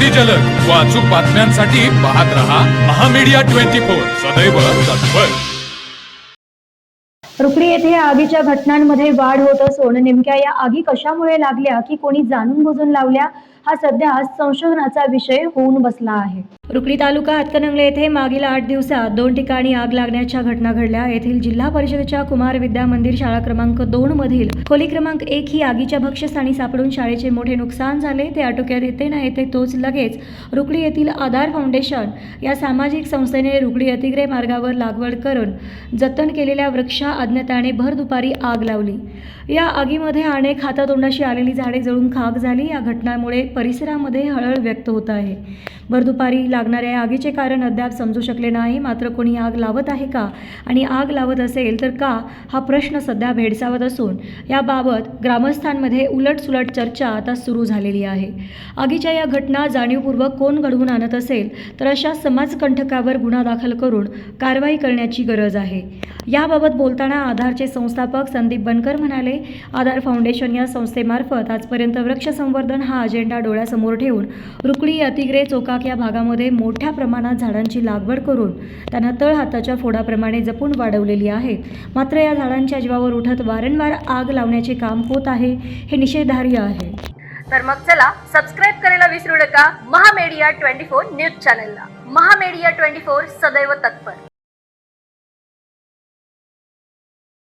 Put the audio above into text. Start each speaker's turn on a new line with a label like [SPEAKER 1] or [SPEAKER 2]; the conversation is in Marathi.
[SPEAKER 1] अगदी जलद व अचूक बातम्यांसाठी पाहत रहा महामीडिया 24 सदैव तत्पर।
[SPEAKER 2] रुकडी येथे आगीच्या घटनांमध्ये वाढ होत असून नेमक्या या आगी कशामुळे लागल्या की कोणी जाणून बुजून लावल्या हा सध्या संशोधनाचा विषय होऊन बसला आहे। रुकडी तालुका हातकणंगले येथे मागील 8 दिवसात 2 ठिकाणी आग लागण्याच्या घटना घडल्या। येथील जिल्हा परिषदेच्या कुमार विद्या मंदिर शाळा क्रमांक 2 मधील खोली क्रमांक 1 ही आगीच्या भक्ष्यस्थानी सापडून शाळेचे मोठे नुकसान झाले। ते आटोक्यात येते ना येते तोच लगेच रुकडी येथील आधार फाउंडेशन या सामाजिक संस्थेने रुकडी अतिग्रे मार्गावर लागवड करून जतन केलेल्या वृक्षा अज्ञाताने भर दुपारी आग लावली। या आगीमध्ये अनेक हातातोंडाशी आलेली झाडे जळून खाक झाली। या घटनांमुळे परिसरामध्ये हळहळ व्यक्त होत आहे। भर दुपारी लागणाऱ्या आगीचे कारण अद्याप समजू शकले नाही। मात्र कोणी आग लावत आहे का आणि आग लावत असेल तर का हा प्रश्न सध्या भेडसावत असून याबाबत ग्रामस्थांमध्ये उलटसुलट चर्चा आता सुरू झालेली आहे। आगीच्या या घटना जाणीवपूर्वक कोण घडवून आणत असेल तर अशा समाजकंटकावर गुन्हा दाखल करून कारवाई करण्याची गरज आहे। याबाबत बोलताना आधारचे संस्थापक संदीप बनकर म्हणाले, आधार फाउंडेशन या संस्थेमार्फत आजपर्यंत वृक्ष संवर्धन हा अजेंडा डोळ्यासमोर ठेवून रुकडी अतिग्रे चोकाक या भागामध्ये मोठ्या प्रमाणात झाडांची लागवड करून त्यांना तळहाताच्या फोडाप्रमाणे जपून वाढवलेली आहे। मात्र या झाडांच्या जीवावर उठत वारंवार आग लावण्याचे काम होत आहे हे निषेधार्ह आहे।
[SPEAKER 3] तर मग चला सबस्क्राइब करायला विसरू नका महामीडिया 24 न्यूज चॅनलला। महामीडिया 24 सदैव तत्पर।